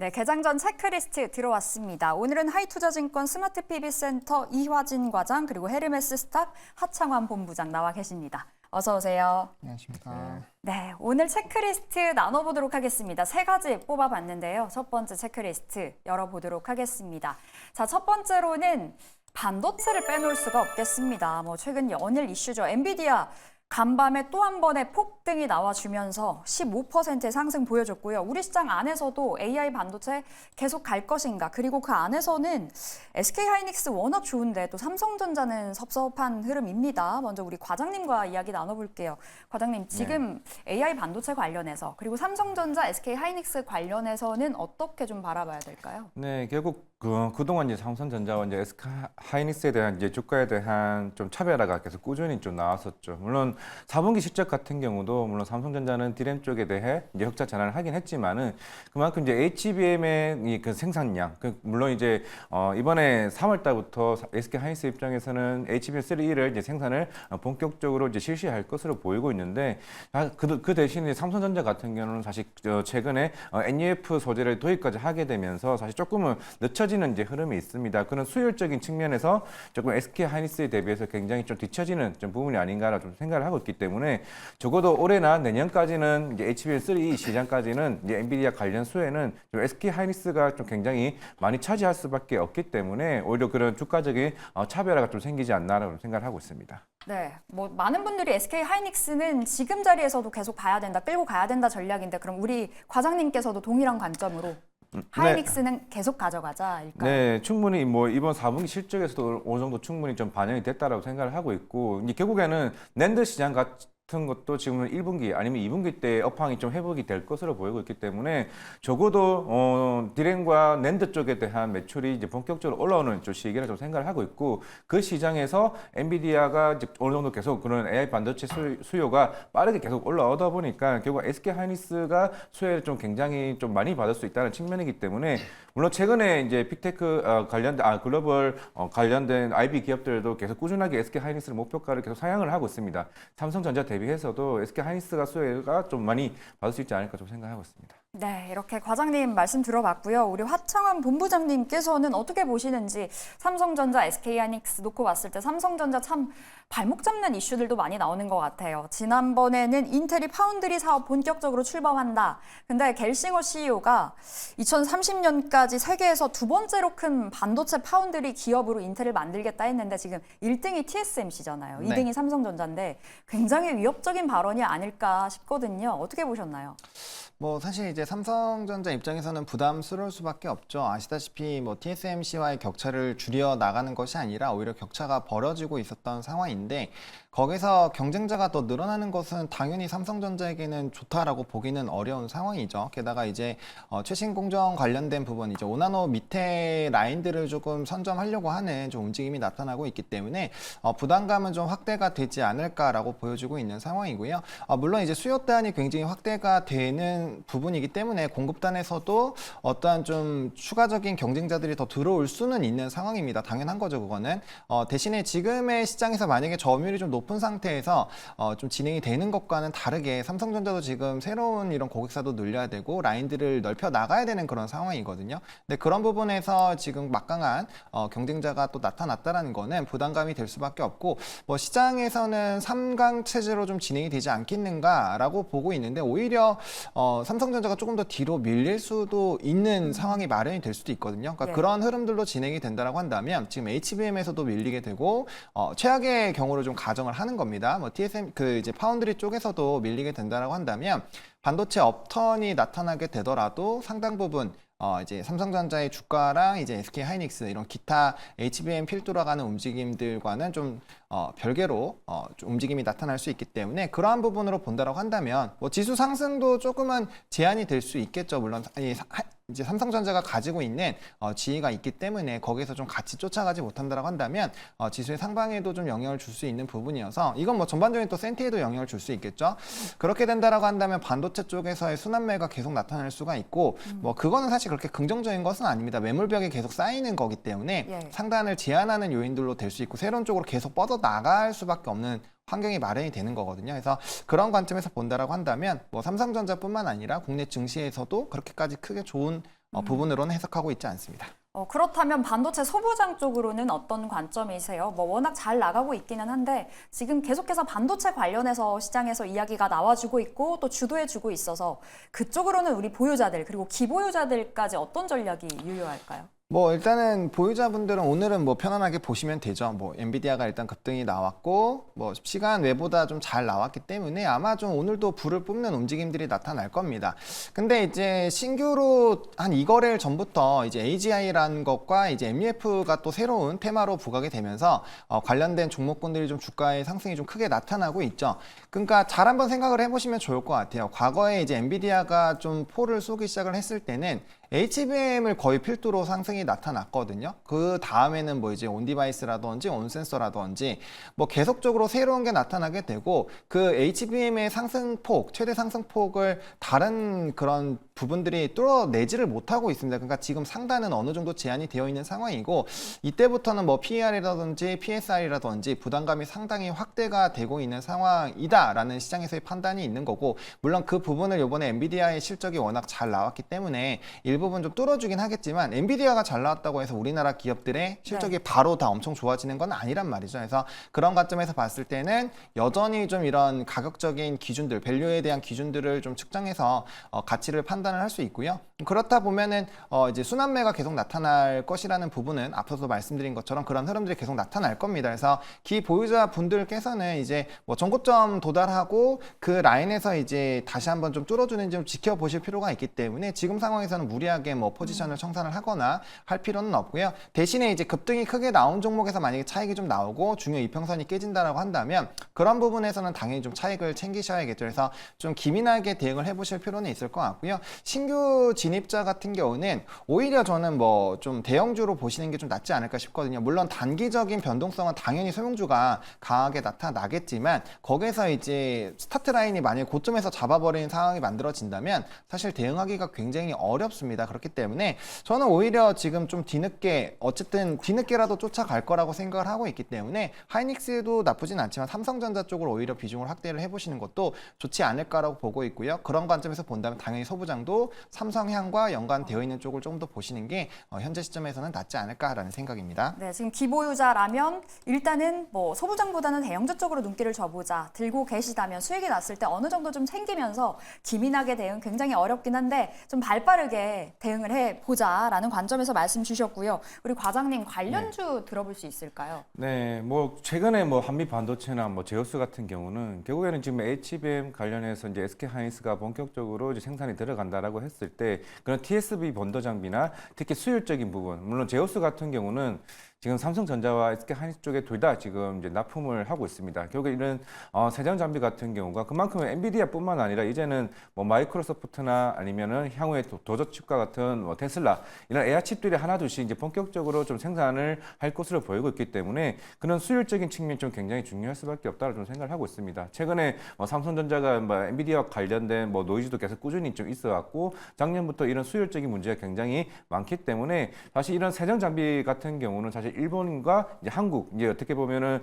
네, 개장 전 체크리스트 들어왔습니다. 오늘은 하이투자증권 스마트PB센터 이화진 과장 그리고 헤르메스 스탁 하창환 본부장 나와 계십니다. 어서 오세요. 안녕하십니까. 네, 오늘 체크리스트 나눠보도록 하겠습니다. 세 가지 뽑아봤는데요. 첫 번째 체크리스트 열어보도록 하겠습니다. 자, 첫 번째로는 반도체를 빼놓을 수가 없겠습니다. 최근 연일 이슈죠. 엔비디아 간밤에 또 한 번의 폭등이 나와주면서 15%의 상승 보여줬고요. 우리 시장 안에서도 AI 반도체 계속 갈 것인가, 그리고 그 안에서는 SK하이닉스 워낙 좋은데 또 삼성전자는 섭섭한 흐름입니다. 먼저 우리 과장님과 이야기 나눠볼게요. 과장님, 지금 AI 반도체 관련해서 그리고 삼성전자, SK하이닉스 관련해서는 어떻게 좀 바라봐야 될까요? 네, 결국 그동안 이제 삼성전자와 이제 SK하이닉스에 대한 이제 주가에 대한 좀 차별화가 계속 꾸준히 좀 나왔었죠. 물론 4분기 실적 같은 경우도 물론 삼성전자는 디램 쪽에 대해 이제 흑자 전환을 하긴 했지만은 그만큼 이제 HBM의 그 생산량, 물론 이제 이번에 3월 달부터 SK하이닉스 입장에서는 HBM3E를 이제 생산을 본격적으로 이제 실시할 것으로 보이고 있는데 그 대신에 삼성전자 같은 경우는 사실 최근에 NUF 소재를 도입까지 하게 되면서 사실 조금은 늦춰지는 이제 흐름이 있습니다. 그런 수율적인 측면에서 조금 SK하이닉스에 대비해서 굉장히 좀 뒤처지는 좀 부분이 아닌가라고 좀 생각을 하고 있기 때문에 적어도 올해나 내년까지는 이제 HBM3E 시장까지는 이제 엔비디아 관련 수혜는 좀 SK하이닉스가 좀 굉장히 많이 차지할 수밖에 없기 때문에 오히려 그런 주가적인 차별화가 좀 생기지 않나라고 생각을 하고 있습니다. 네, 많은 분들이 SK하이닉스는 지금 자리에서도 계속 봐야 된다, 끌고 가야 된다 전략인데, 그럼 우리 과장님께서도 동일한 관점으로 하이닉스는 계속 가져가자일까요? 네, 충분히 이번 4분기 실적에서도 어느 정도 충분히 좀 반영이 됐다라고 생각을 하고 있고, 이제 결국에는 낸드 시장 같은 것도 지금은 1분기 아니면 2분기 때 업황이 좀 회복이 될 것으로 보이고 있기 때문에 적어도 디램과 낸드 쪽에 대한 매출이 이제 본격적으로 올라오는 좀 시기라 좀 생각을 하고 있고, 그 시장에서 엔비디아가 이제 어느 정도 계속 그런 AI 반도체 수요가 빠르게 계속 올라오다 보니까 결국 SK하이닉스가 수혜를 좀 굉장히 좀 많이 받을 수 있다는 측면이기 때문에, 물론 최근에 이제 빅테크 글로벌 관련된 IB 기업들도 계속 꾸준하게 SK하이닉스의 목표가를 계속 상향을 하고 있습니다. 삼성전자 대비해서도 SK하이닉스가 수혜가 좀 많이 받을 수 있지 않을까 좀 생각하고 있습니다. 네, 이렇게 과장님 말씀 들어봤고요. 우리 화창환 본부장님께서는 어떻게 보시는지, 삼성전자, SK하이닉스 놓고 봤을 때 삼성전자 참 발목 잡는 이슈들도 많이 나오는 것 같아요. 지난번에는 인텔이 파운드리 사업 본격적으로 출범한다. 근데 겔싱호 CEO가 2030년까지 세계에서 두 번째로 큰 반도체 파운드리 기업으로 인텔을 만들겠다 했는데 지금 1등이 TSMC잖아요. 2등이 삼성전자인데 굉장히 위협적인 발언이 아닐까 싶거든요. 어떻게 보셨나요? 사실 이제 삼성전자 입장에서는 부담스러울 수밖에 없죠. 아시다시피 TSMC와의 격차를 줄여 나가는 것이 아니라 오히려 격차가 벌어지고 있었던 상황인데, 거기서 경쟁자가 더 늘어나는 것은 당연히 삼성전자에게는 좋다라고 보기는 어려운 상황이죠. 게다가 이제 최신 공정 관련된 부분, 이제 5나노 밑에 라인들을 조금 선점하려고 하는 좀 움직임이 나타나고 있기 때문에 부담감은 좀 확대가 되지 않을까라고 보여지고 있는 상황이고요. 물론 이제 수요단이 굉장히 확대가 되는 부분이기 때문에 공급단에서도 어떠한 좀 추가적인 경쟁자들이 더 들어올 수는 있는 상황입니다. 당연한 거죠, 그거는. 대신에 지금의 시장에서 만약에 점유율이 좀 높은 상태에서 좀 진행이 되는 것과는 다르게 삼성전자도 지금 새로운 이런 고객사도 늘려야 되고 라인들을 넓혀 나가야 되는 그런 상황이거든요. 근데 그런 부분에서 지금 막강한 경쟁자가 또 나타났다라는 거는 부담감이 될 수밖에 없고, 시장에서는 3강 체제로 좀 진행이 되지 않겠는가라고 보고 있는데, 오히려 삼성전자가 조금 더 뒤로 밀릴 수도 있는 상황이 마련이 될 수도 있거든요. 그러니까 그런 흐름들로 진행이 된다라고 한다면 지금 HBM에서도 밀리게 되고, 최악의 경우를 좀 가정을 하는 겁니다. TSM 이제 파운드리 쪽에서도 밀리게 된다라고 한다면 반도체 업턴이 나타나게 되더라도 상당 부분 이제 삼성전자의 주가랑 이제 SK하이닉스 이런 기타 HBM 필두로 가는 움직임들과는 좀 별개로 좀 움직임이 나타날 수 있기 때문에, 그러한 부분으로 본다라고 한다면 지수 상승도 조금은 제한이 될 수 있겠죠. 물론 이제 삼성전자가 가지고 있는 지위가 있기 때문에 거기에서 좀 같이 쫓아가지 못한다라고 한다면 지수의 상방에도 좀 영향을 줄 수 있는 부분이어서, 이건 전반적인 또 센티에도 영향을 줄 수 있겠죠. 그렇게 된다라고 한다면 반도체 쪽에서의 순환매가 계속 나타날 수가 있고, 그거는 사실 그렇게 긍정적인 것은 아닙니다. 매물벽이 계속 쌓이는 거기 때문에 상단을 제한하는 요인들로 될 수 있고, 새로운 쪽으로 계속 뻗어 나갈 수밖에 없는 환경이 마련이 되는 거거든요. 그래서 그런 관점에서 본다라고 한다면 삼성전자뿐만 아니라 국내 증시에서도 그렇게까지 크게 좋은 부분으로는 해석하고 있지 않습니다. 그렇다면 반도체 소부장 쪽으로는 어떤 관점이세요? 뭐 워낙 잘 나가고 있기는 한데 지금 계속해서 반도체 관련해서 시장에서 이야기가 나와주고 있고 또 주도해주고 있어서 그쪽으로는 우리 보유자들 그리고 기보유자들까지 어떤 전략이 유효할까요? 뭐 일단은 보유자분들은 오늘은 뭐 편안하게 보시면 되죠. 뭐 엔비디아가 일단 급등이 나왔고 뭐 시간 외보다 좀 잘 나왔기 때문에 아마 좀 오늘도 불을 뿜는 움직임들이 나타날 겁니다. 근데 이제 신규로 한 2거래일 전부터 이제 AGI라는 것과 이제 MUF가 또 새로운 테마로 부각이 되면서 관련된 종목군들이 좀 주가의 상승이 좀 크게 나타나고 있죠. 그러니까 잘 한번 생각을 해보시면 좋을 것 같아요. 과거에 이제 엔비디아가 좀 포를 쏘기 시작을 했을 때는 HBM을 거의 필두로 상승이 나타났거든요. 그 다음에는 뭐 이제 온디바이스라든지 온센서라든지 뭐 계속적으로 새로운 게 나타나게 되고 그 HBM의 상승폭, 최대 상승폭을 다른 그런 부분들이 뚫어내지를 못하고 있습니다. 그러니까 지금 상단은 어느 정도 제한이 되어 있는 상황이고 이때부터는 뭐 PER이라든지 PSR이라든지 부담감이 상당히 확대가 되고 있는 상황이다라는 시장에서의 판단이 있는 거고 물론 그 부분을 이번에 엔비디아의 실적이 워낙 잘 나왔기 때문에 일부분 좀 뚫어주긴 하겠지만 엔비디아가 잘 나왔다고 해서 우리나라 기업들의 실적이 바로 다 엄청 좋아지는 건 아니란 말이죠. 그래서 그런 관점에서 봤을 때는 여전히 좀 이런 가격적인 기준들, 밸류에 대한 기준들을 좀 측정해서 가치를 판단을 할 수 있고요. 그렇다 보면은 이제 순환매가 계속 나타날 것이라는 부분은 앞서서 말씀드린 것처럼 그런 흐름들이 계속 나타날 겁니다. 그래서 기보유자 분들께서는 이제 뭐 전고점 도달하고 그 라인에서 이제 다시 한번 좀 뚫어주는지 좀 지켜보실 필요가 있기 때문에 지금 상황에서는 무리하게 뭐 포지션을 청산을 하거나 할 필요는 없고요. 대신에 이제 급등이 크게 나온 종목에서 만약에 차익이 좀 나오고 중요 이평선이 깨진다라고 한다면 그런 부분에서는 당연히 좀 차익을 챙기셔야겠죠. 그래서 좀 기민하게 대응을 해보실 필요는 있을 것 같고요. 신규 진입자 같은 경우는 오히려 저는 뭐 좀 대형주로 보시는 게 좀 낫지 않을까 싶거든요. 물론 단기적인 변동성은 당연히 소형주가 강하게 나타나겠지만 거기서 이제 스타트 라인이 만약에 고점에서 잡아버리는 상황이 만들어진다면 사실 대응하기가 굉장히 어렵습니다. 그렇기 때문에 저는 오히려 지금 좀 뒤늦게 어쨌든 뒤늦게라도 쫓아갈 거라고 생각을 하고 있기 때문에 하이닉스도 나쁘진 않지만 삼성전자 쪽으로 오히려 비중을 확대를 해보시는 것도 좋지 않을까라고 보고 있고요. 그런 관점에서 본다면 당연히 소부장도 삼성향과 연관되어 있는 쪽을 좀 더 보시는 게 현재 시점에서는 낫지 않을까라는 생각입니다. 네, 지금 기보유자라면 일단은 뭐 소부장보다는 대형주 쪽으로 눈길을 줘보자 들고 계시다면 수익이 났을 때 어느 정도 좀 챙기면서 기민하게 대응 굉장히 어렵긴 한데 좀 발빠르게 대응을 해보자라는 관점에서 말씀 주셨고요. 우리 과장님 관련주 들어볼 수 있을까요? 네, 뭐 최근에 뭐 한미 반도체나 뭐 제우스 같은 경우는 결국에는 지금 HBM 관련해서 이제 SK 하이닉스가 본격적으로 이제 생산이 들어간다라고 했을 때 그런 TSV 본더 장비나 특히 수율적인 부분, 물론 제우스 같은 경우는 지금 삼성전자와 SK 하이닉스 쪽에 둘 다 지금 이제 납품을 하고 있습니다. 결국에 이런 세장 장비 같은 경우가 그만큼 엔비디아뿐만 아니라 이제는 뭐 마이크로소프트나 아니면은 향후에 도저칩과 같은 뭐 테슬라 이런 AI 칩들이 하나둘씩 이제 본격적으로 좀 생산을 할 것으로 보이고 있기 때문에 그런 수율적인 측면이 좀 굉장히 중요할 수밖에 없다고 좀 생각을 하고 있습니다. 최근에 삼성전자가 뭐 엔비디아와 관련된 뭐 노이즈도 계속 꾸준히 좀 있어왔고 작년부터 이런 수율적인 문제가 굉장히 많기 때문에 사실 이런 세장 장비 같은 경우는 사실 일본과 이제 한국 이제 어떻게 보면은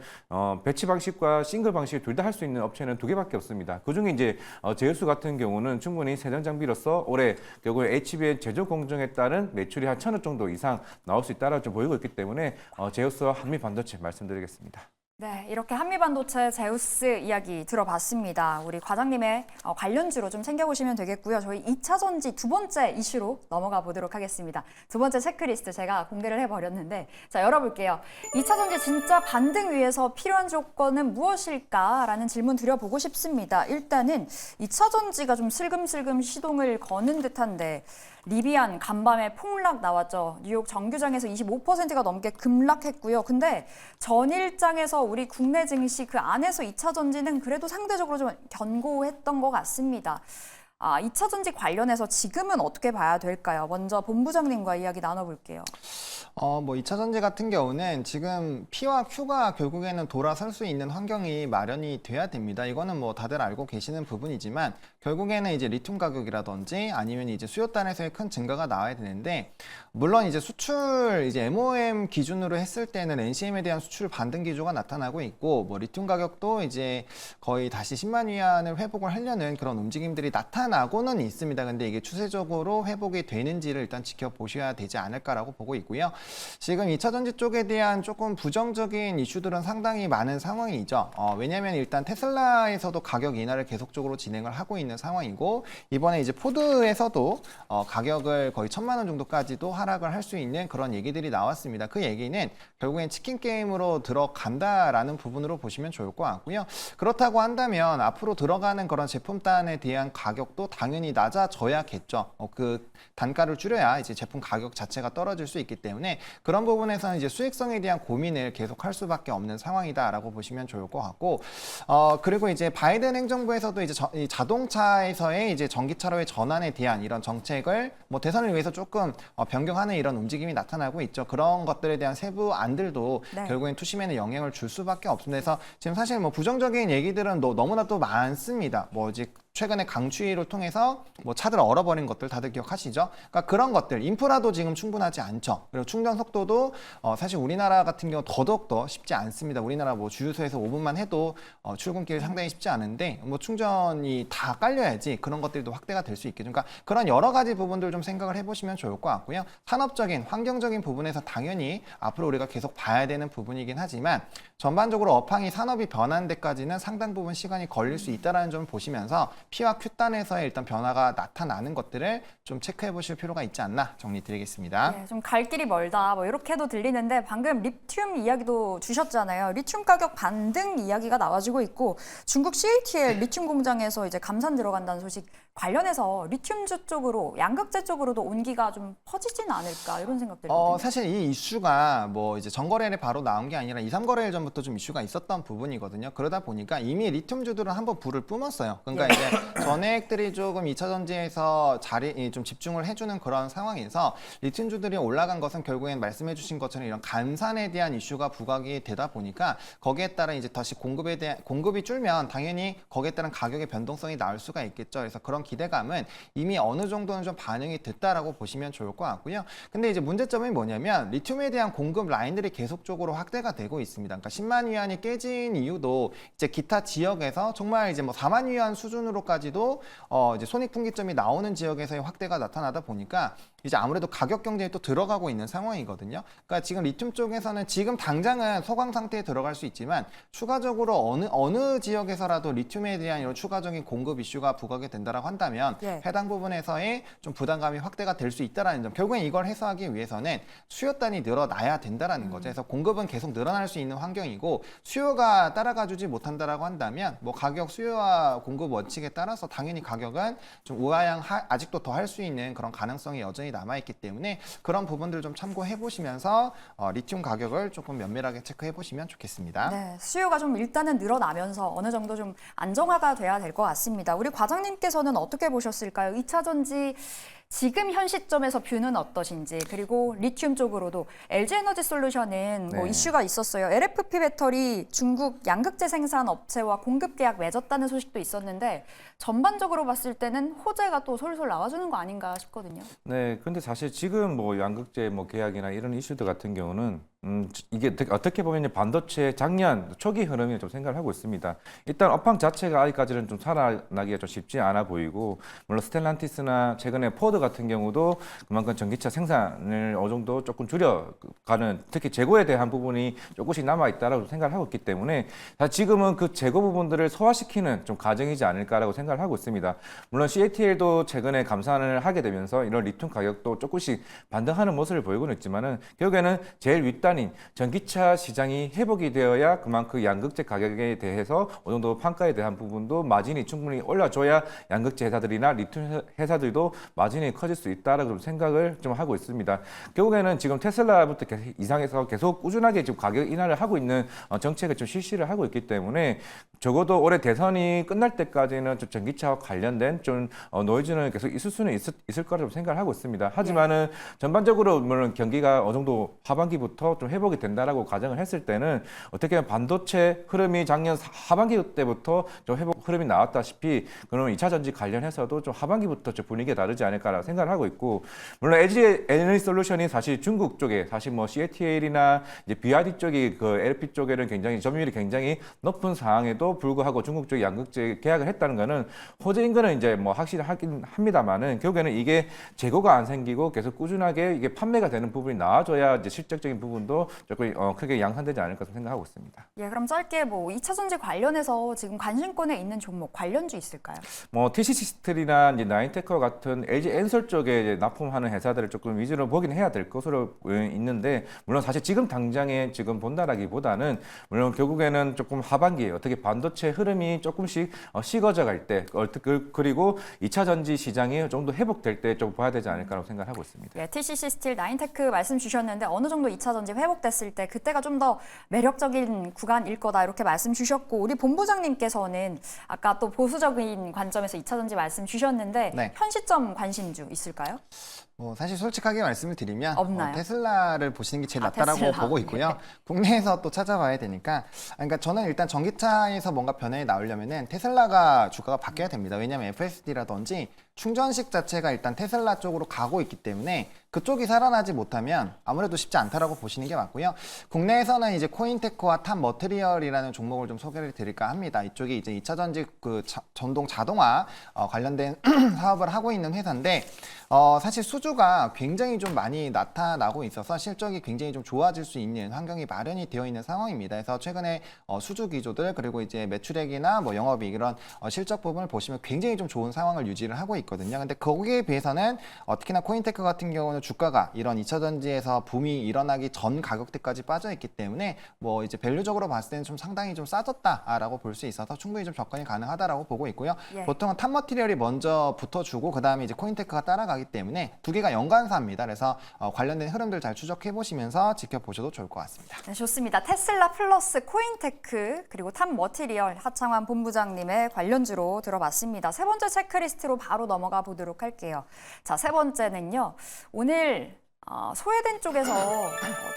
배치 방식과 싱글 방식 둘 다 할 수 있는 업체는 두 개밖에 없습니다. 그중에 이제 제우스 같은 경우는 충분히 세장 장비로서 올해 결국에 HBM 제조 공정에 따른 매출이 한 1,000억 정도 이상 나올 수 있다라고 좀 보이고 있기 때문에 제우스와 한미 반도체 말씀드리겠습니다. 네, 이렇게 한미반도체 제우스 이야기 들어봤습니다. 우리 과장님의 관련주로 좀 챙겨보시면 되겠고요. 저희 2차 전지 두 번째 이슈로 넘어가 보도록 하겠습니다. 두 번째 체크리스트 제가 공개를 해버렸는데 자, 열어볼게요. 2차 전지 진짜 반등 위해서 필요한 조건은 무엇일까라는 질문 드려보고 싶습니다. 일단은 2차 전지가 좀 슬금슬금 시동을 거는 듯한데 리비안 간밤에 폭락 나왔죠. 뉴욕 정규장에서 25%가 넘게 급락했고요. 근데 전일장에서 우리 국내 증시 그 안에서 2차 전지는 그래도 상대적으로 좀 견고했던 것 같습니다. 2차 전지 관련해서 지금은 어떻게 봐야 될까요? 먼저 본부장님과 이야기 나눠볼게요. 뭐 2차 전지 같은 경우는 지금 P와 Q가 결국에는 돌아설 수 있는 환경이 마련이 돼야 됩니다. 이거는 뭐 다들 알고 계시는 부분이지만 결국에는 이제 리튬 가격이라든지 아니면 이제 수요단에서의 큰 증가가 나와야 되는데, 물론 이제 수출 이제 MOM 기준으로 했을 때는 NCM에 대한 수출 반등 기조가 나타나고 있고, 뭐 리튬 가격도 이제 거의 다시 10만 위안을 회복을 하려는 그런 움직임들이 나타나고는 있습니다. 근데 이게 추세적으로 회복이 되는지를 일단 지켜보셔야 되지 않을까라고 보고 있고요. 지금 2차 전지 쪽에 대한 조금 부정적인 이슈들은 상당히 많은 상황이죠. 왜냐하면 일단 테슬라에서도 가격 인하를 계속적으로 진행을 하고 있는 상황이고, 이번에 이제 포드에서도 가격을 거의 1,000만 원 정도까지도 하락을 할 수 있는 그런 얘기들이 나왔습니다. 그 얘기는 결국엔 치킨 게임으로 들어간다라는 부분으로 보시면 좋을 것 같고요. 그렇다고 한다면 앞으로 들어가는 그런 제품단에 대한 가격도 당연히 낮아져야겠죠. 그 단가를 줄여야 이제 제품 가격 자체가 떨어질 수 있기 때문에 그런 부분에서는 이제 수익성에 대한 고민을 계속 할 수밖에 없는 상황이다라고 보시면 좋을 것 같고, 그리고 이제 바이든 행정부에서도 이제 이 자동차에서의 이제 전기차로의 전환에 대한 이런 정책을 뭐 대선을 위해서 조금 변경하는 이런 움직임이 나타나고 있죠. 그런 것들에 대한 세부 안들도 네. 결국엔 투심에는 영향을 줄 수밖에 없습니다. 그래서 지금 사실 뭐 부정적인 얘기들은 너무나 또 많습니다. 뭐 이제 최근에 강추위를 통해서 뭐 차들 얼어버린 것들 다들 기억하시죠? 그러니까 그런 것들, 인프라도 지금 충분하지 않죠. 그리고 충전 속도도 사실 우리나라 같은 경우 더더욱더 쉽지 않습니다. 우리나라 뭐 주유소에서 5분만 해도 출근길 상당히 쉽지 않은데, 뭐 충전이 다 깔려야지 그런 것들도 확대가 될 수 있겠죠. 그러니까 그런 여러 가지 부분들 좀 생각을 해보시면 좋을 것 같고요. 산업적인, 환경적인 부분에서 당연히 앞으로 우리가 계속 봐야 되는 부분이긴 하지만, 전반적으로 업황이 산업이 변하는 데까지는 상당 부분 시간이 걸릴 수 있다는 점을 보시면서 P와 Q단에서의 일단 변화가 나타나는 것들을 좀 체크해 보실 필요가 있지 않나 정리 드리겠습니다. 네, 좀 갈 길이 멀다 뭐 이렇게도 들리는데, 방금 리튬 이야기도 주셨잖아요. 리튬 가격 반등 이야기가 나와지고 있고, 중국 CATL 리튬 공장에서 이제 감산 들어간다는 소식 관련해서 리튬주 쪽으로, 양극재 쪽으로도 온기가 좀 퍼지진 않을까 이런 생각들이 들어요. 사실 이 이슈가 뭐 이제 전거래일에 바로 나온 게 아니라 2, 3거래일 전부터 좀 이슈가 있었던 부분이거든요. 그러다 보니까 이미 리튬주들은 한번 불을 뿜었어요. 그러니까 이제 전액들이 조금 2차 전지에서 좀 집중을 해주는 그런 상황에서 리튬주들이 올라간 것은 결국엔 말씀해주신 것처럼 이런 감산에 대한 이슈가 부각이 되다 보니까, 거기에 따라 이제 다시 공급이 줄면 당연히 거기에 따른 가격의 변동성이 나올 수가 있겠죠. 그래서 그런 기대감은 이미 어느 정도는 좀 반영이 됐다라고 보시면 좋을 것 같고요. 근데 이제 문제점이 뭐냐면 리튬에 대한 공급 라인들이 계속적으로 확대가 되고 있습니다. 그러니까 10만 위안이 깨진 이유도 이제 기타 지역에서 정말 이제 뭐 4만 위안 수준으로까지도 이제 손익분기점이 나오는 지역에서의 확대가 나타나다 보니까 이제 아무래도 가격 경쟁이 또 들어가고 있는 상황이거든요. 그러니까 지금 리튬 쪽에서는 지금 당장은 소강 상태에 들어갈 수 있지만, 추가적으로 어느 지역에서라도 리튬에 대한 이런 추가적인 공급 이슈가 부각이 된다라고 한다면 해당 부분에서의 좀 부담감이 확대가 될 수 있다라는 점. 결국엔 이걸 해소하기 위해서는 수요단이 늘어나야 된다라는 거죠. 그래서 공급은 계속 늘어날 수 있는 환경이고, 수요가 따라가주지 못한다라고 한다면 뭐 가격 수요와 공급 원칙에 따라서 당연히 가격은 좀 우하향 아직도 더 할 수 있는 그런 가능성이 여전히 남아있기 때문에 그런 부분들 좀 참고해 보시면서 리튬 가격을 조금 면밀하게 체크해 보시면 좋겠습니다. 네, 수요가 좀 일단은 늘어나면서 어느 정도 좀 안정화가 돼야 될 것 같습니다. 우리 과장님께서는 어떻게 보셨을까요? 2차 전지 지금 현 시점에서 뷰는 어떠신지, 그리고 리튬 쪽으로도 LG에너지 솔루션은 뭐 네. 이슈가 있었어요. LFP 배터리 중국 양극재 생산 업체와 공급 계약 맺었다는 소식도 있었는데, 전반적으로 봤을 때는 호재가 또 솔솔 나와주는 거 아닌가 싶거든요. 네, 근데 사실 지금 뭐 양극재 뭐 계약이나 이런 이슈들 같은 경우는 이게 어떻게 보면 이제 반도체 작년 초기 흐름이 좀 생각을 하고 있습니다. 일단 업황 자체가 아직까지는 좀 살아나기가 좀 쉽지 않아 보이고, 물론 스텔란티스나 최근에 포드 같은 경우도 그만큼 전기차 생산을 어느 정도 조금 줄여가는, 특히 재고에 대한 부분이 조금씩 남아 있다라고 생각을 하고 있기 때문에 지금은 그 재고 부분들을 소화시키는 좀 과정이지 않을까라고 생각을 하고 있습니다. 물론 CATL도 최근에 감산을 하게 되면서 이런 리튬 가격도 조금씩 반등하는 모습을 보이고는 있지만은, 결국에는 제일 윗단인 전기차 시장이 회복이 되어야 그만큼 양극재 가격에 대해서 어느 정도 판가에 대한 부분도 마진이 충분히 올라줘야 양극재 회사들이나 리튬 회사들도 마진이 커질 수 있다라고 생각을 좀 하고 있습니다. 결국에는 지금 테슬라부터 이상해서 계속 꾸준하게 지금 가격 인하를 하고 있는 정책을 좀 실시를 하고 있기 때문에, 적어도 올해 대선이 끝날 때까지는 좀 전기차와 관련된 좀 노이즈는 계속 있을 수는 있을 거라고 생각을 하고 있습니다. 하지만은 전반적으로 물론 경기가 어느 정도 하반기부터 좀 회복이 된다라고 가정을 했을 때는 어떻게 보면 반도체 흐름이 작년 하반기 때부터 좀 회복 흐름이 나왔다시피 그러면 2차 전지 관련해서도 좀 하반기부터 좀 분위기가 다르지 않을까라고 생각을 하고 있고 물론 LG 에너지솔루션이 사실 중국 쪽에 사실 뭐 CATL이나 이제 BYD 쪽이 그 LP 쪽에는 굉장히 점유율이 굉장히 높은 상황에도 불구하고 중국 쪽이 양극재 계약을 했다는 거는 호재인 거는 이제 뭐 확실히 하긴 합니다만은 결국에는 이게 재고가 안 생기고 계속 꾸준하게 이게 판매가 되는 부분이 나와줘야 이제 실적적인 부분도 조금 크게 양산되지 않을까 생각하고 있습니다. 예, 그럼 짧게 뭐 2차 전지 관련해서 지금 관심권에 있는 종목 관련주 있을까요? 뭐 TC시스텔이나 이제 나인테크와 같은 LG 엔솔 쪽에 이제 납품하는 회사들을 조금 위주로 보긴 해야 될 것으로 있는데 물론 사실 지금 당장에 지금 본다라기보다는 물론 결국에는 조금 하반기에 어떻게 반도체 흐름이 조금씩 식어져 갈 때 그리고 2차 전지 시장이 좀 더 회복될 때 좀 봐야 되지 않을까라고 생각하고 있습니다. 예, TCC 스틸, 나인테크 말씀 주셨는데 어느 정도 2차 전지 회복됐을 때 그때가 좀 더 매력적인 구간일 거다 이렇게 말씀 주셨고 우리 본부장님께서는 아까 또 보수적인 관점에서 2차 전지 말씀 주셨는데 네. 현 시점 관심주 있을까요? 뭐 사실 솔직하게 말씀을 드리면 없나요? 테슬라를 보시는 게 제일 아, 낫다라고 테슬라. 보고 있고요. 국내에서 또 찾아봐야 되니까. 그러니까 저는 일단 전기차에서 뭔가 변화가 나오려면은 테슬라가 주가가 바뀌어야 됩니다. 왜냐하면 FSD라든지 충전식 자체가 일단 테슬라 쪽으로 가고 있기 때문에 그쪽이 살아나지 못하면 아무래도 쉽지 않다라고 보시는 게 맞고요. 국내에서는 이제 코인테크와 탑 머티리얼이라는 종목을 좀 소개를 드릴까 합니다. 이쪽이 이제 2차 전지 그 전동 자동화 관련된 사업을 하고 있는 회사인데 사실 수주가 굉장히 좀 많이 나타나고 있어서 실적이 굉장히 좀 좋아질 수 있는 환경이 마련이 되어 있는 상황입니다. 그래서 최근에 수주 기조들 그리고 이제 매출액이나 뭐 영업이익 이런 실적 부분을 보시면 굉장히 좀 좋은 상황을 유지를 하고 있거든요. 근데 거기에 비해서는 특히나 코인테크 같은 경우는 주가가 이런 2차 전지에서 붐이 일어나기 전 가격대까지 빠져 있기 때문에 뭐 이제 밸류적으로 봤을 때는 좀 상당히 좀 싸졌다라고 볼 수 있어서 충분히 좀 접근이 가능하다라고 보고 있고요. 예. 보통은 탑 머티리얼이 먼저 붙어주고 그 다음에 이제 코인테크가 따라가기 때문에 두 개가 연관사입니다. 그래서 관련된 흐름들 잘 추적해 보시면서 지켜보셔도 좋을 것 같습니다. 네, 좋습니다. 테슬라 플러스 코인테크 그리고 탑 머티리얼 하창환 본부장님의 관련주로 들어봤습니다. 세 번째 체크리스트로 바로 넘어가 보도록 할게요. 자, 세 번째는요. 오늘 소외된 쪽에서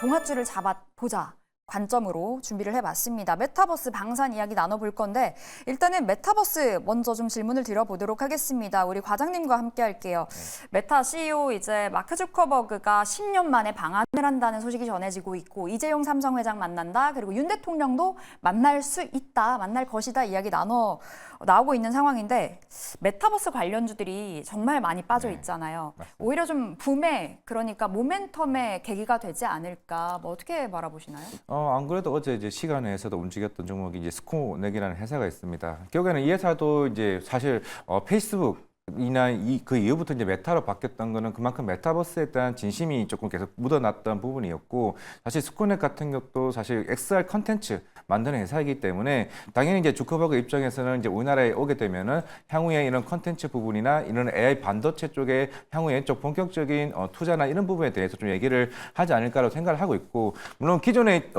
동아줄을 잡아보자. 관점으로 준비를 해봤습니다. 메타버스 방산 이야기 나눠볼 건데 일단은 메타버스 먼저 좀 질문을 드려보도록 하겠습니다. 우리 과장님과 함께 할게요. 메타 CEO 이제 마크 주커버그가 10년 만에 방한을 한다는 소식이 전해지고 있고 이재용 삼성 회장 만난다. 그리고 윤 대통령도 만날 수 있다. 만날 것이다. 이야기 나오고 있는 상황인데 메타버스 관련주들이 정말 많이 빠져 있잖아요. 오히려 좀 붐에 그러니까 모멘텀의 계기가 되지 않을까. 뭐 어떻게 바라보시나요? 안 그래도 어제 이제 시간에서도 움직였던 종목이 이제 스코넥이라는 회사가 있습니다. 결국에는 이 회사도 이제 사실 페이스북 이나 그 이후부터 이제 메타로 바뀌었던 거는 그만큼 메타버스에 대한 진심이 조금 계속 묻어났던 부분이었고 사실 스코넥 같은 것도 사실 XR 컨텐츠 만드는 회사이기 때문에 당연히 이제 주커버그 입장에서는 이제 우리나라에 오게 되면은 향후에 이런 컨텐츠 부분이나 이런 AI 반도체 쪽에 향후에 좀 본격적인 투자나 이런 부분에 대해서 좀 얘기를 하지 않을까라고 생각을 하고 있고 물론 기존의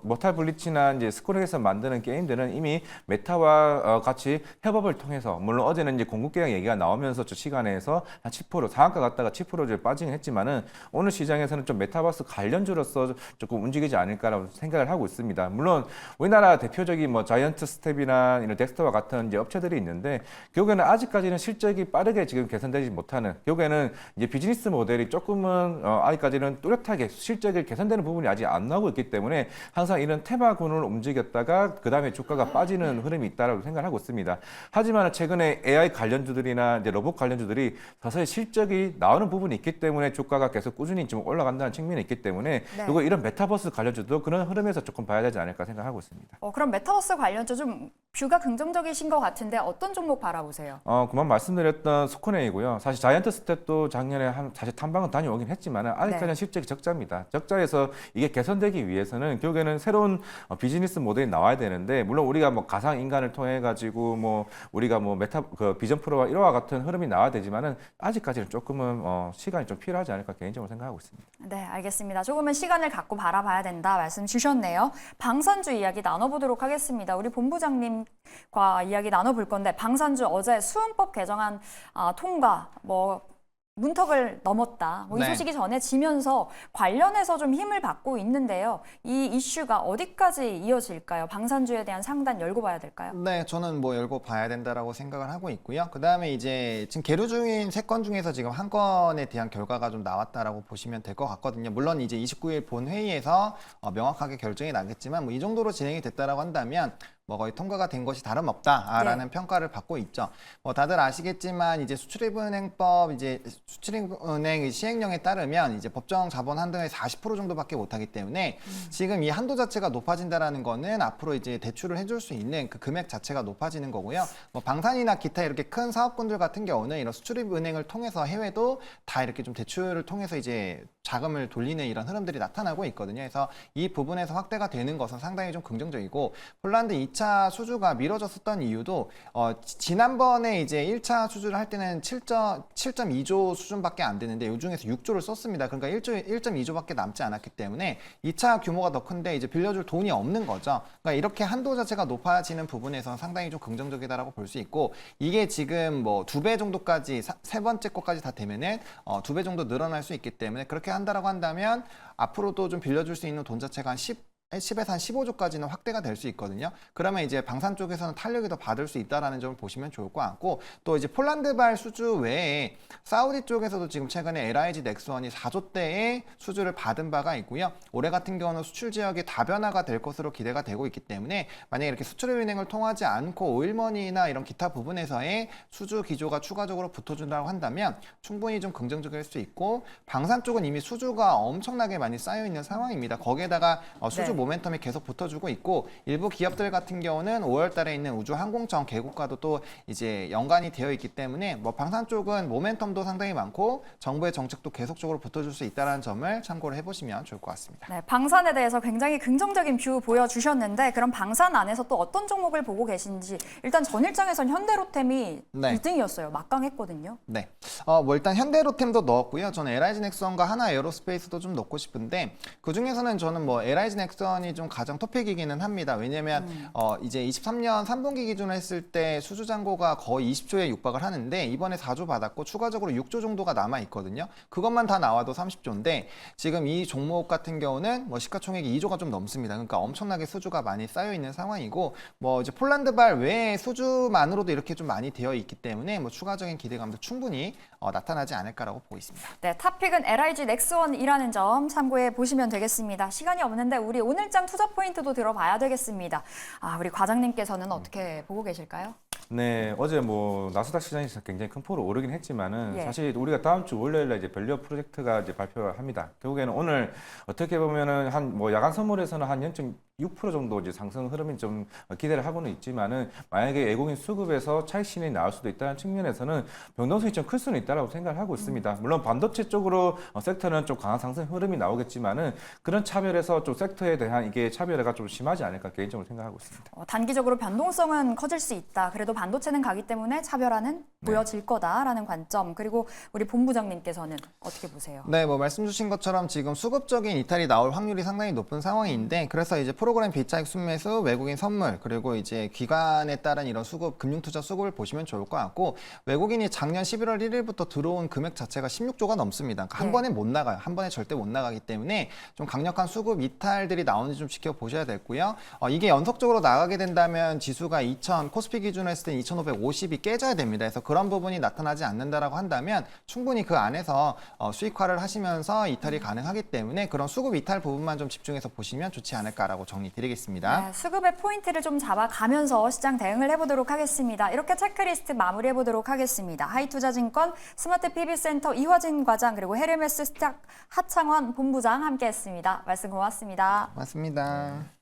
모탈 블리치나 이제 스코넥에서 만드는 게임들은 이미 메타와 같이 협업을 통해서 물론 어제는 이제 공급계약 얘기가 나오면서 저 시간에서 한 10% 상한가 갔다가 10% 빠지긴 했지만은 오늘 시장에서는 좀 메타버스 관련주로서 조금 움직이지 않을까라고 생각을 하고 있습니다. 물론 우리나라 대표적인 뭐 자이언트 스텝이나 이런 덱스터와 같은 이제 업체들이 있는데 결국에는 아직까지는 실적이 빠르게 지금 개선되지 못하는 결국에는 이제 비즈니스 모델이 조금은 아직까지는 뚜렷하게 실적이 개선되는 부분이 아직 안 나오고 있기 때문에 항상 이런 테마군을 움직였다가 그 다음에 주가가 빠지는 흐름이 있다라고 생각을 하고 있습니다. 하지만 최근에 AI 관련주들이나 이제 로봇 관련주들이 서서히 실적이 나오는 부분이 있기 때문에 주가가 계속 꾸준히 좀 올라간다는 측면이 있기 때문에 그리고 이런 메타버스 관련주도 그런 흐름에서 조금 봐야 되지 않을까 생각하고 있습니다. 그럼 메타버스 관련주 좀 뷰가 긍정적이신 것 같은데 어떤 종목 바라보세요? 그만 말씀드렸던 스코넥이고요. 사실 자이언트 스텝도 작년에 사실 탐방은 다녀오긴 했지만 아직까지는 실적이 적자입니다. 적자에서 이게 개선되기 위해서는 결국에는 새로운 비즈니스 모델이 나와야 되는데 물론 우리가 뭐 가상 인간을 통해 가지고 뭐 우리가 뭐 비전 프로와 이와 같은 흐름이 나와야 되지만은 아직까지는 조금은 시간이 좀 필요하지 않을까 개인적으로 생각하고 있습니다. 네, 알겠습니다. 조금은 시간을 갖고 바라봐야 된다 말씀 주셨네요. 방산주 이야기 나눠보도록 하겠습니다. 우리 본부장님과 이야기 나눠볼 건데 방산주 어제 수은법 개정안 통과 문턱을 넘었다. 이 네. 소식이 전해지면서 관련해서 좀 힘을 받고 있는데요. 이 이슈가 어디까지 이어질까요? 방산주에 대한 상단 열고 봐야 될까요? 네, 저는 뭐 열고 봐야 된다라고 생각을 하고 있고요. 그 다음에 이제 지금 계류 중인 3건 중에서 지금 한 건에 대한 결과가 좀 나왔다라고 보시면 될 것 같거든요. 물론 이제 29일 본 회의에서 명확하게 결정이 나겠지만 뭐 이 정도로 진행이 됐다라고 한다면 뭐 거의 통과가 된 것이 다름없다라는 평가를 받고 있죠. 뭐 다들 아시겠지만 이제 수출입은행법 이제 수출입은행의 시행령에 따르면 이제 법정 자본 한도의 40% 정도밖에 못하기 때문에 지금 이 한도 자체가 높아진다라는 거는 앞으로 이제 대출을 해줄 수 있는 그 금액 자체가 높아지는 거고요. 뭐 방산이나 기타 이렇게 큰 사업군들 같은 경우는 이런 수출입은행을 통해서 해외도 다 이렇게 좀 대출을 통해서 이제 자금을 돌리는 이런 흐름들이 나타나고 있거든요. 그래서 이 부분에서 확대가 되는 것은 상당히 좀 긍정적이고 폴란드 2차 수주가 미뤄졌었던 이유도 지난번에 이제 1차 수주를 할 때는 7.2조 수준밖에 안 되는데 이 중에서 6조를 썼습니다. 그러니까 1.2조밖에 남지 않았기 때문에 2차 규모가 더 큰데 이제 빌려줄 돈이 없는 거죠. 그러니까 이렇게 한도 자체가 높아지는 부분에서는 상당히 좀 긍정적이다라고 볼 수 있고 이게 지금 뭐 2배 정도까지 세 번째 것까지 다 되면은 2배 정도 늘어날 수 있기 때문에 그렇게 한다라고 한다면 앞으로도 좀 빌려줄 수 있는 돈 자체가 한 10에서 한 15조까지는 확대가 될 수 있거든요. 그러면 이제 방산 쪽에서는 탄력이 더 받을 수 있다라는 점을 보시면 좋을 것 같고 또 이제 폴란드발 수주 외에 사우디 쪽에서도 지금 최근에 LIG 넥스원이 4조대의 수주를 받은 바가 있고요. 올해 같은 경우는 수출 지역이 다변화가 될 것으로 기대가 되고 있기 때문에 만약에 이렇게 수출입은행을 통하지 않고 오일머니나 이런 기타 부분에서의 수주 기조가 추가적으로 붙어준다고 한다면 충분히 좀 긍정적일 수 있고 방산 쪽은 이미 수주가 엄청나게 많이 쌓여 있는 상황입니다. 거기에다가 수주 모멘텀이 계속 붙어주고 있고 일부 기업들 같은 경우는 5월 달에 있는 우주항공청 개국과도 또 이제 연관이 되어 있기 때문에 뭐 방산 쪽은 모멘텀도 상당히 많고 정부의 정책도 계속적으로 붙어줄 수 있다는 점을 참고를 해보시면 좋을 것 같습니다. 네, 방산에 대해서 굉장히 긍정적인 뷰 보여주셨는데 그럼 방산 안에서 또 어떤 종목을 보고 계신지 일단 전일장에선 현대로템이 네. 1등이었어요. 막강했거든요. 네. 뭐 일단 현대로템도 넣었고요. 저는 LIG 넥슨과 하나 에어로스페이스도 좀 넣고 싶은데 그 중에서는 저는 뭐 LIG 넥슨이 좀 가장 토픽이기는 합니다. 왜냐면 이제 23년 3분기 기준으로 했을 때 수주 잔고가 거의 20조에 육박을 하는데 이번에 4조 받았고 추가적으로 6조 정도가 남아 있거든요. 그것만 다 나와도 30조인데 지금 이 종목 같은 경우는 뭐 시가총액이 2조가 좀 넘습니다. 그러니까 엄청나게 수주가 많이 쌓여 있는 상황이고 뭐 이제 폴란드발 외에 수주만으로도 이렇게 좀 많이 되어 있기 때문에 뭐 추가적인 기대감도 충분히 나타나지 않을까라고 보고 있습니다. 네, 탑픽은 LIG 넥스원이라는 점 참고해 보시면 되겠습니다. 시간이 없는데 우리 오늘장 투자 포인트도 들어봐야 되겠습니다. 우리 과장님께서는 어떻게 보고 계실까요? 네, 어제 뭐 나스닥 시장에서 굉장히 큰 폭으로 오르긴 했지만은 예. 사실 우리가 다음 주 월요일에 이제 밸류업 프로젝트가 이제 발표를 합니다. 결국에는 오늘 어떻게 보면은 한 뭐 야간 선물에서는 한 0.6% 정도 이제 상승 흐름이 좀 기대를 하고는 있지만은 만약에 외국인 수급에서 차익 신이 나올 수도 있다는 측면에서는 변동성이 좀 클 수는 있다라고 생각을 하고 있습니다. 물론 반도체 쪽으로 섹터는 좀 강한 상승 흐름이 나오겠지만은 그런 차별에서 좀 섹터에 대한 이게 차별화가 좀 심하지 않을까 개인적으로 생각하고 있습니다. 단기적으로 변동성은 커질 수 있다. 그래도 반도체는 가기 때문에 차별화는 보여질 거다라는 관점. 그리고 우리 본부장님께서는 어떻게 보세요? 네, 뭐 말씀 주신 것처럼 지금 수급적인 이탈이 나올 확률이 상당히 높은 상황인데 그래서 이제 프로그램 비차익 순매수, 외국인 선물 그리고 이제 기관에 따른 이런 수급, 금융투자 수급을 보시면 좋을 것 같고 외국인이 작년 11월 1일부터 들어온 금액 자체가 16조가 넘습니다. 그러니까 한 번에 못 나가요. 한 번에 절대 못 나가기 때문에 좀 강력한 수급 이탈들이 나오는지 좀 지켜보셔야 되고요. 이게 연속적으로 나가게 된다면 지수가 2000 코스피 기준으로 했을 때 2550이 깨져야 됩니다. 그래서 그런 부분이 나타나지 않는다라고 한다면 충분히 그 안에서 수익화를 하시면서 이탈이 가능하기 때문에 그런 수급 이탈 부분만 좀 집중해서 보시면 좋지 않을까라고 정리드리겠습니다. 네, 수급의 포인트를 좀 잡아가면서 시장 대응을 해보도록 하겠습니다. 이렇게 체크리스트 마무리해보도록 하겠습니다. 하이투자증권 스마트 PB센터 이화진 과장 그리고 헤르메스 스탁 하창원 본부장 함께했습니다. 말씀 고맙습니다. 맞습니다.